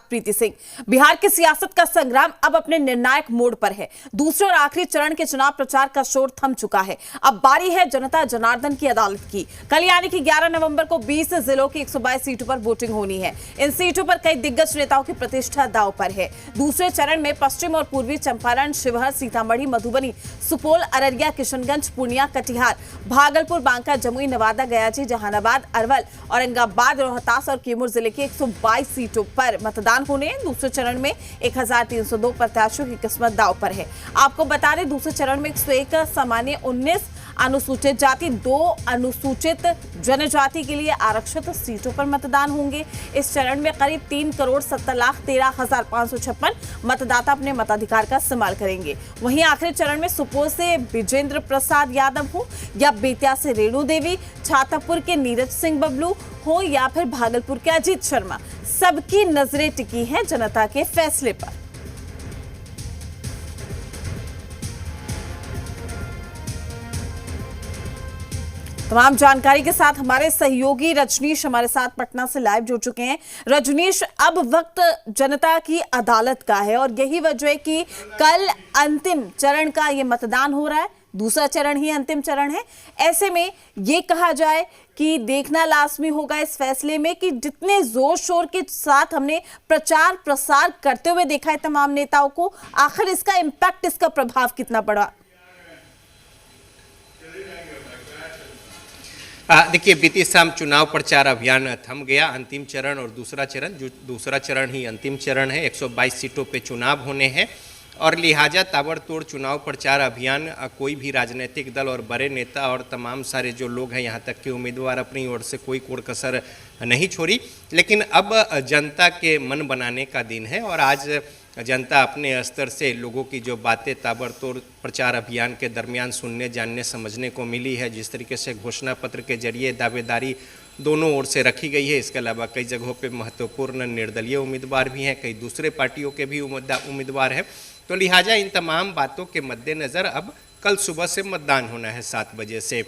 प्रीति सिंह। बिहार की सियासत का संग्राम अब अपने निर्णायक मोड़ पर है। दूसरे और आखिरी चरण के चुनाव प्रचार का शोर थम चुका है। अब बारी है जनता जनार्दन की अदालत की। कल यानी कि 11 नवंबर को 20 जिलों की 122 सीटों पर वोटिंग होनी है। इन सीटों पर कई दिग्गज नेताओं की प्रतिष्ठा दांव पर है। दूसरे चरण में पश्चिम और पूर्वी चंपारण, शिवहर, सीतामढ़ी, मधुबनी, सुपौल, अररिया, किशनगंज, पूर्णिया, कटिहार, भागलपुर, बांका, जमुई, नवादा, गयाजी, जहानाबाद, अरवल, औरंगाबाद, रोहतास और कैमूर जिले की 122 सीटों पर मतदान होने हैं। दूसरे चरण में 1302 प्रत्याशियों की किस्मत दांव पर है। आपको बता दें, दूसरे चरण में 101 सामान्य, 19 अनुसूचित जाति, 2 अनुसूचित जनजाति के लिए आरक्षित सीटों पर मतदान होंगे। इस चरण में करीब 3,70,13,556 मतदाता अपने मताधिकार का इस्तेमाल करेंगे। वहीं आखिरी चरण में सुपौल से विजेंद्र प्रसाद यादव हो या बेतिया से रेणु देवी, छातापुर के नीरज सिंह बबलू हो या फिर भागलपुर के अजीत शर्मा, सबकी नजरें टिकी हैं जनता के फैसले पर। तमाम जानकारी के साथ हमारे सहयोगी रजनीश हमारे साथ पटना से लाइव जुड़ चुके हैं। रजनीश, अब वक्त जनता की अदालत का है और यही वजह है कि कल अंतिम चरण का ये मतदान हो रहा है। दूसरा चरण ही अंतिम चरण है। ऐसे में ये कहा जाए कि देखना लाजमी होगा इस फैसले में कि जितने जोर शोर के साथ हमने प्रचार प्रसार करते हुए देखा है तमाम नेताओं को, आखिर इसका इम्पैक्ट, इसका प्रभाव कितना पड़ा। देखिए, बीती शाम चुनाव प्रचार अभियान थम गया। अंतिम चरण और दूसरा चरण, जो दूसरा चरण ही अंतिम चरण है, 122 सीटों पे चुनाव होने हैं और लिहाजा ताबड़तोड़ चुनाव प्रचार अभियान कोई भी राजनीतिक दल और बड़े नेता और तमाम सारे जो लोग हैं, यहाँ तक कि उम्मीदवार अपनी ओर से कोई कोर कसर नहीं छोड़ी। लेकिन अब जनता के मन बनाने का दिन है और आज जनता अपने स्तर से लोगों की जो बातें ताबड़तोड़ प्रचार अभियान के दरमियान सुनने, जानने, समझने को मिली है, जिस तरीके से घोषणा पत्र के जरिए दावेदारी दोनों ओर से रखी गई है। इसके अलावा कई जगहों पे महत्वपूर्ण निर्दलीय उम्मीदवार भी हैं, कई दूसरे पार्टियों के भी उम्मीदवार हैं। तो लिहाजा इन तमाम बातों के मद्देनज़र अब कल सुबह से मतदान होना है 7 बजे से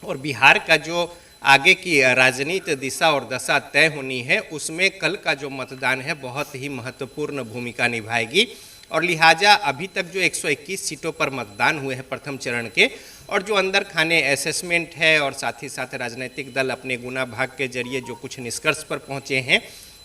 और बिहार का जो आगे की राजनीतिक दिशा और दशा तय होनी है, उसमें कल का जो मतदान है बहुत ही महत्वपूर्ण भूमिका निभाएगी। और लिहाजा अभी तक जो 121 सीटों पर मतदान हुए हैं प्रथम चरण के, और जो अंदर खाने असेसमेंट है और साथ ही साथ राजनीतिक दल अपने गुना भाग के जरिए जो कुछ निष्कर्ष पर पहुंचे हैं,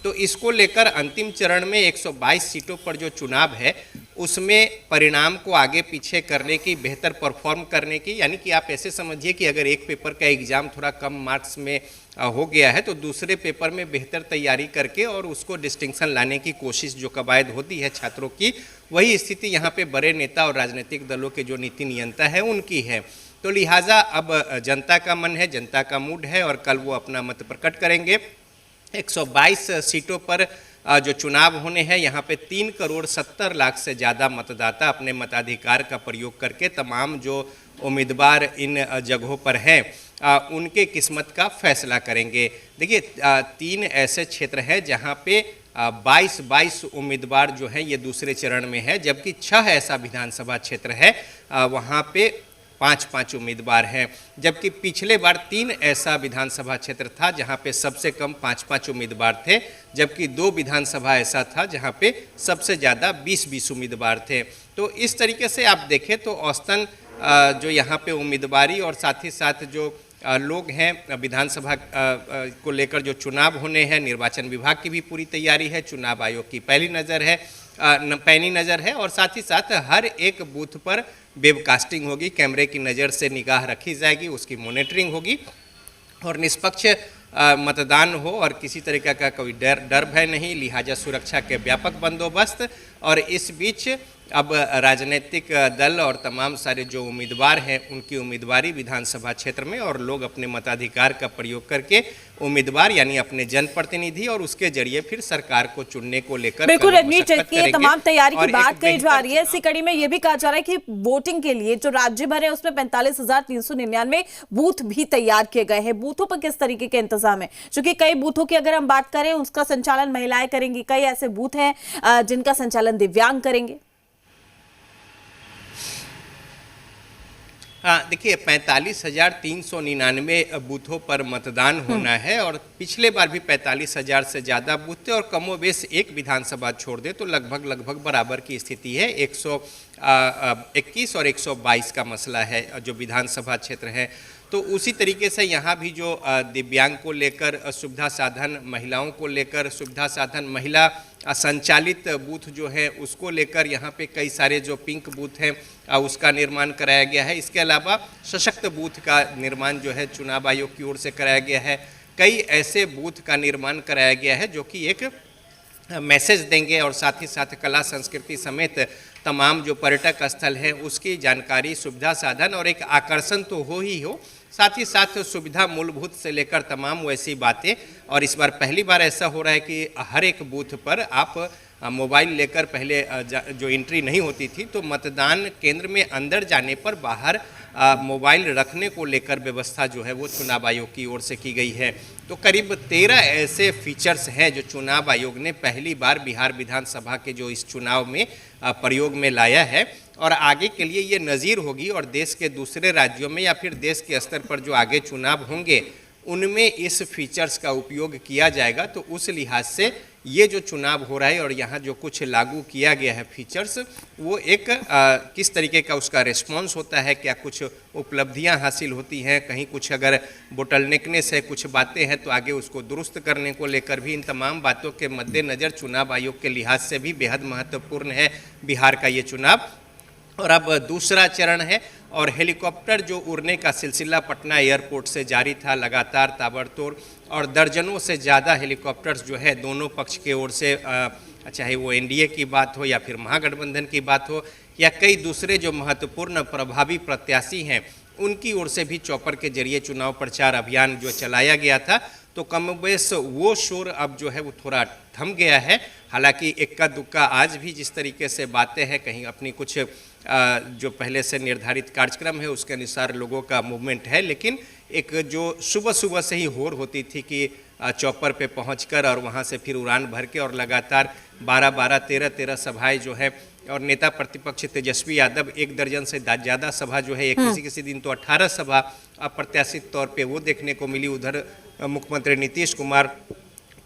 तो इसको लेकर अंतिम चरण में 122 सीटों पर जो चुनाव है उसमें परिणाम को आगे पीछे करने की, बेहतर परफॉर्म करने की, यानी कि आप ऐसे समझिए कि अगर एक पेपर का एग्ज़ाम थोड़ा कम मार्क्स में हो गया है तो दूसरे पेपर में बेहतर तैयारी करके और उसको डिस्टिंक्शन लाने की कोशिश जो कवायद होती है छात्रों की, वही स्थिति यहाँ पे बड़े नेता और राजनीतिक दलों के जो नीति नियंता है उनकी है। तो लिहाजा अब जनता का मन है, जनता का मूड है और कल वो अपना मत प्रकट करेंगे। 122 सीटों पर जो चुनाव होने हैं, यहाँ पे 3,70,00,000 से ज़्यादा मतदाता अपने मताधिकार का प्रयोग करके तमाम जो उम्मीदवार इन जगहों पर हैं उनके किस्मत का फैसला करेंगे। देखिए, 3 ऐसे क्षेत्र हैं जहाँ पे 22 उम्मीदवार जो हैं ये दूसरे चरण में है, जबकि 6 ऐसा विधानसभा क्षेत्र है वहाँ पे 5 उम्मीदवार हैं। जबकि पिछले बार 3 ऐसा विधानसभा क्षेत्र था जहां पे सबसे कम 5 उम्मीदवार थे, जबकि 2 विधानसभा ऐसा था जहां पे सबसे ज़्यादा 20 उम्मीदवार थे। तो इस तरीके से आप देखें तो औसतन जो यहाँ पे उम्मीदवारी और साथ ही साथ जो लोग हैं विधानसभा को लेकर जो चुनाव होने हैं, निर्वाचन विभाग की भी पूरी तैयारी है, चुनाव आयोग की पैनी नज़र है और साथ ही साथ हर एक बूथ पर वेबकास्टिंग होगी, कैमरे की नज़र से निगाह रखी जाएगी, उसकी मॉनिटरिंग होगी और निष्पक्ष मतदान हो और किसी तरीके का कोई डर भय नहीं। लिहाजा सुरक्षा के व्यापक बंदोबस्त और इस बीच अब राजनीतिक दल और तमाम सारे जो उम्मीदवार हैं उनकी उम्मीदवारी विधानसभा क्षेत्र में और लोग अपने मताधिकार का प्रयोग करके उम्मीदवार यानी अपने जनप्रतिनिधि और उसके जरिए फिर सरकार को चुनने को लेकर बिल्कुल रजनीश, तमाम तैयारी की बात कही जा रही है। इसी कड़ी में यह भी कहा जा रहा है कि वोटिंग के लिए जो राज्य भर है उसमें 45,399 बूथ भी तैयार किए गए हैं। बूथों पर किस तरीके के इंतजाम है? क्योंकि कई बूथों की अगर हम बात करें उसका संचालन महिलाएं करेंगी, कई ऐसे बूथ हैं जिनका संचालन दिव्यांग करेंगे। हाँ, देखिए 45,399 बूथों पर मतदान होना है और पिछले बार भी 45,000 से ज़्यादा बूथ थे और कमोबेश एक विधानसभा छोड़ दे तो लगभग बराबर की स्थिति है। 121 और 122 का मसला है जो विधानसभा क्षेत्र है। तो उसी तरीके से यहाँ भी जो दिव्यांग को लेकर सुविधा साधन, महिलाओं को लेकर सुविधा साधन, महिला संचालित बूथ जो है उसको लेकर यहाँ पे कई सारे जो पिंक बूथ हैं उसका निर्माण कराया गया है। इसके अलावा सशक्त बूथ का निर्माण जो है चुनाव आयोग की ओर से कराया गया है। कई ऐसे बूथ का निर्माण कराया गया है जो कि एक मैसेज देंगे और साथ ही साथ कला संस्कृति समेत तमाम जो पर्यटक स्थल हैं उसकी जानकारी, सुविधा साधन और एक आकर्षण तो हो ही हो, साथ ही साथ सुविधा मूलभूत से लेकर तमाम वैसी बातें। और इस बार पहली बार ऐसा हो रहा है कि हर एक बूथ पर आप मोबाइल लेकर, पहले जो एंट्री नहीं होती थी तो मतदान केंद्र में अंदर जाने पर बाहर मोबाइल रखने को लेकर व्यवस्था जो है वो चुनाव आयोग की ओर से की गई है। तो करीब 13 ऐसे फीचर्स हैं जो चुनाव आयोग ने पहली बार बिहार विधानसभा के जो इस चुनाव में प्रयोग में लाया है और आगे के लिए ये नज़ीर होगी और देश के दूसरे राज्यों में या फिर देश के स्तर पर जो आगे चुनाव होंगे उनमें इस फीचर्स का उपयोग किया जाएगा। तो उस लिहाज से ये जो चुनाव हो रहा है और यहाँ जो कुछ लागू किया गया है फीचर्स, वो एक किस तरीके का उसका रिस्पॉन्स होता है, क्या कुछ उपलब्धियाँ हासिल होती हैं, कहीं कुछ अगर बोटलनेकनेस है, कुछ बातें हैं तो आगे उसको दुरुस्त करने को लेकर भी, इन तमाम बातों के मद्देनज़र चुनाव आयोग के लिहाज से भी बेहद महत्वपूर्ण है बिहार का ये चुनाव। और अब दूसरा चरण है और हेलीकॉप्टर जो उड़ने का सिलसिला पटना एयरपोर्ट से जारी था लगातार ताबड़तोड़, और दर्जनों से ज़्यादा हेलीकॉप्टर्स जो है दोनों पक्ष के ओर से, चाहे वो एनडीए की बात हो या फिर महागठबंधन की बात हो या कई दूसरे जो महत्वपूर्ण प्रभावी प्रत्याशी हैं उनकी ओर से भी चॉपर के जरिए चुनाव प्रचार अभियान जो चलाया गया था, तो कमोबेश वो शोर अब जो है वो थोड़ा थम गया है। हालांकि इक्का दुक्का आज भी जिस तरीके से बातें हैं, कहीं अपनी कुछ जो पहले से निर्धारित कार्यक्रम है उसके अनुसार लोगों का मूवमेंट है, लेकिन एक जो सुबह सुबह से ही होड़ होती थी कि चौपर पे पहुंचकर और वहां से फिर उड़ान भर के और लगातार 12-12, 13-13 सभाएं जो है, और नेता प्रतिपक्ष तेजस्वी यादव 1 दर्जन से ज़्यादा सभा जो है, किसी दिन तो 18 सभा अप्रत्याशित तौर पे वो देखने को मिली। उधर मुख्यमंत्री नीतीश कुमार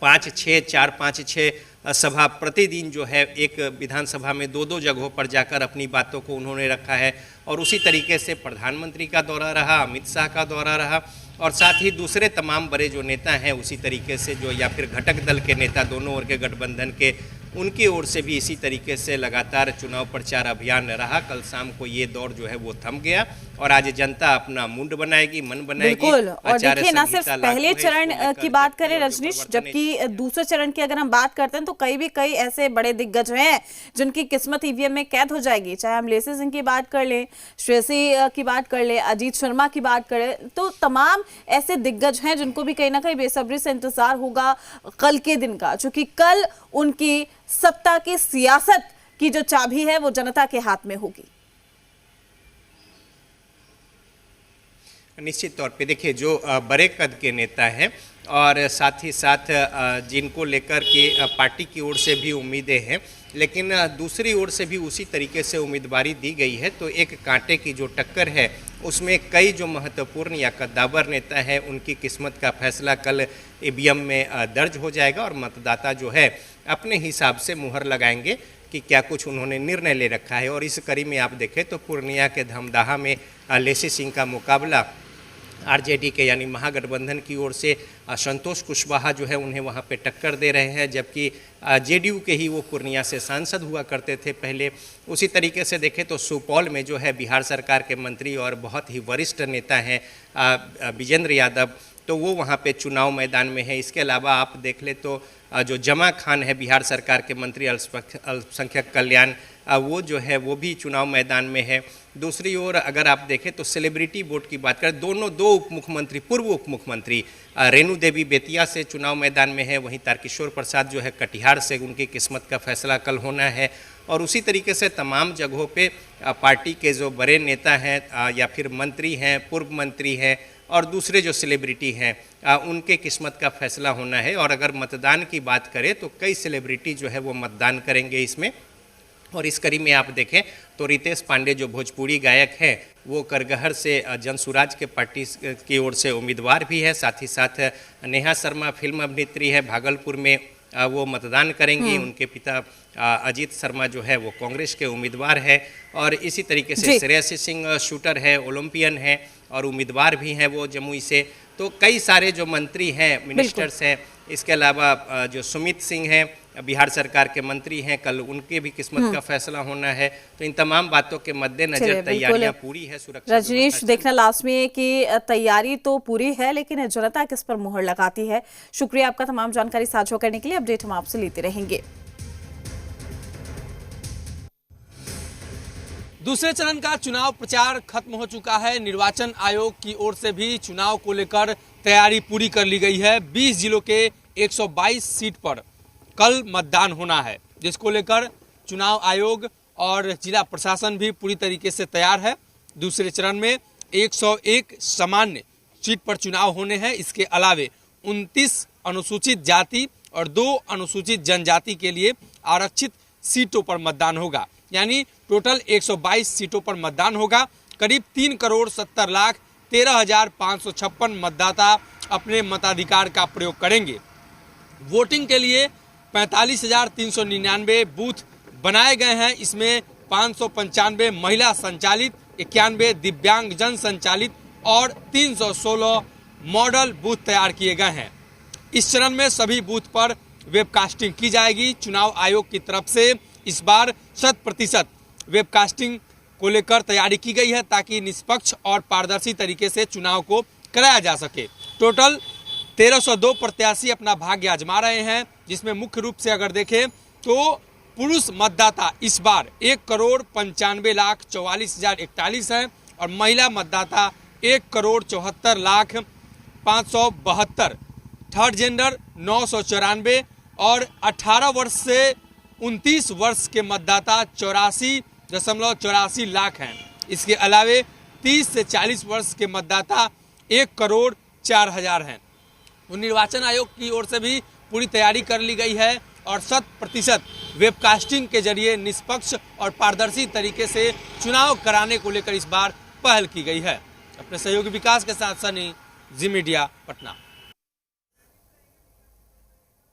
4-5-6 सभा प्रतिदिन जो है एक विधानसभा में 2-2 जगहों पर जाकर अपनी बातों को उन्होंने रखा है। और उसी तरीके से प्रधानमंत्री का दौरा रहा, अमित शाह का दौरा रहा और साथ ही दूसरे तमाम बड़े जो नेता हैं उसी तरीके से जो, या फिर घटक दल के नेता दोनों ओर के गठबंधन के, उनकी ओर से भी इसी तरीके से लगातार चुनाव प्रचार अभियान रहा। कल शाम को ये दौर जो है वो थम गया और आज जनता अपना मुंड बनाएगी, मन बनाएगी। बिल्कुल, और देखिए ना सिर्फ पहले चरण की बात करें रजनीश, जबकि दूसरे चरण की अगर हम बात करते हैं तो कई ऐसे बड़े दिग्गज हैं जिनकी किस्मत ईवीएम में कैद हो जाएगी। चाहे हम लेसी सिंह की बात कर लें, श्रेयसी की बात कर लें, अजीत शर्मा की बात करें, तो तमाम ऐसे दिग्गज हैं जिनको भी कहीं ना कहीं बेसब्री से इंतजार होगा कल के दिन का, चूंकि कल उनकी सत्ता की सियासत की जो चाबी है वो जनता के हाथ में होगी। निश्चित तौर पे देखिए, जो बड़े कद के नेता हैं और साथ ही साथ जिनको लेकर के पार्टी की ओर से भी उम्मीदें हैं, लेकिन दूसरी ओर से भी उसी तरीके से उम्मीदवारी दी गई है, तो एक कांटे की जो टक्कर है उसमें कई जो महत्वपूर्ण या कद्दावर नेता है उनकी किस्मत का फैसला कल ईवीएम में दर्ज हो जाएगा और मतदाता जो है अपने हिसाब से मुहर लगाएंगे कि क्या कुछ उन्होंने निर्णय ले रखा है। और इस कड़ी में आप देखें तो पूर्णिया के धमदाहा में लेसी सिंह का मुकाबला आरजेडी के यानी महागठबंधन की ओर से संतोष कुशवाहा जो है उन्हें वहां पे टक्कर दे रहे हैं, जबकि जेडीयू के ही वो पूर्णिया से सांसद हुआ करते थे पहले। उसी तरीके से देखें तो सुपौल में जो है बिहार सरकार के मंत्री और बहुत ही वरिष्ठ नेता हैं विजेंद्र यादव, तो वो वहाँ पे चुनाव मैदान में है। इसके अलावा आप देख ले तो जो जमा खान है बिहार सरकार के मंत्री अल्पसंख्यक कल्याण, वो जो है वो भी चुनाव मैदान में है। दूसरी ओर अगर आप देखें तो सेलिब्रिटी वोट की बात करें, दो उप मुख्यमंत्री, पूर्व उप मुख्यमंत्री रेणु देवी बेतिया से चुनाव मैदान में है, वहीं तारकिशोर प्रसाद जो है कटिहार से, उनकी किस्मत का फैसला कल होना है। और उसी तरीके से तमाम जगहों पे पार्टी के जो बड़े नेता हैं या फिर मंत्री हैं, पूर्व मंत्री हैं और दूसरे जो सेलिब्रिटी हैं उनके किस्मत का फैसला होना है। और अगर मतदान की बात करें तो कई सेलिब्रिटी जो है वो मतदान करेंगे इसमें। और इस कड़ी में आप देखें तो रितेश पांडे जो भोजपुरी गायक हैं वो करगहर से जनसुराज के पार्टी की ओर से उम्मीदवार भी है। साथ ही साथ नेहा शर्मा फिल्म अभिनेत्री है, भागलपुर में वो मतदान करेंगी। उनके पिता अजीत शर्मा जो है वो कांग्रेस के उम्मीदवार है। और इसी तरीके से श्रेयसी सिंह शूटर है, ओलंपियन है और उम्मीदवार भी हैं वो जमुई से। तो कई सारे जो मंत्री हैं, मिनिस्टर्स हैं, इसके अलावा जो सुमित सिंह हैं बिहार सरकार के मंत्री हैं, कल उनके भी किस्मत का फैसला होना है। तो इन तमाम बातों के मद्देनजर तैयारियां पूरी है। सुरक्षा रजनीश, देखना लास्ट में कि तैयारी तो पूरी है लेकिन जनता किस पर मुहर लगाती है। शुक्रिया आपका तमाम जानकारी साझा करने के लिए। अपडेट हम आपसे लेते रहेंगे। दूसरे चरण का चुनाव प्रचार खत्म हो चुका है। निर्वाचन आयोग की ओर से भी चुनाव को लेकर तैयारी पूरी कर ली गई है। 20 जिलों के 122 सीट पर कल मतदान होना है, जिसको लेकर चुनाव आयोग और जिला प्रशासन भी पूरी तरीके से तैयार है। दूसरे चरण में 101 सामान्य सीट पर चुनाव होने हैं। इसके अलावे 29 अनुसूचित जाति और 2 अनुसूचित जनजाति के लिए आरक्षित सीटों पर मतदान होगा। यानी टोटल 122 सीटों पर मतदान होगा। करीब 3,70,13,556 मतदाता अपने मताधिकार का प्रयोग करेंगे। वोटिंग के लिए 45,399 बूथ बनाए गए हैं। इसमें 595 महिला संचालित, 91 दिव्यांगजन संचालित और 316 मॉडल बूथ तैयार किए गए हैं। इस चरण में सभी बूथ पर वेबकास्टिंग की जाएगी। चुनाव आयोग की तरफ से इस बार 100% वेबकास्टिंग को लेकर तैयारी की गई है ताकि निष्पक्ष और पारदर्शी तरीके से चुनाव को कराया जा सके। टोटल 1302 प्रत्याशी अपना भाग्य आजमा रहे हैं, जिसमें मुख्य रूप से अगर देखें तो पुरुष मतदाता इस बार 1,95,44,041 हैं और महिला मतदाता 1,74,05,572, थर्ड जेंडर 994 और 18 वर्ष से 29 वर्ष के मतदाता 84.84 लाख हैं। इसके अलावे 30 से 40 वर्ष के मतदाता 1,04,000 हैं। निर्वाचन आयोग की ओर से भी पूरी तैयारी कर ली गई है और 100% वेबकास्टिंग के जरिए निष्पक्ष और पारदर्शी तरीके से चुनाव कराने को लेकर इस बार पहल की गई है। अपने सहयोगी विकास के साथ सनी, जी मीडिया, पटना।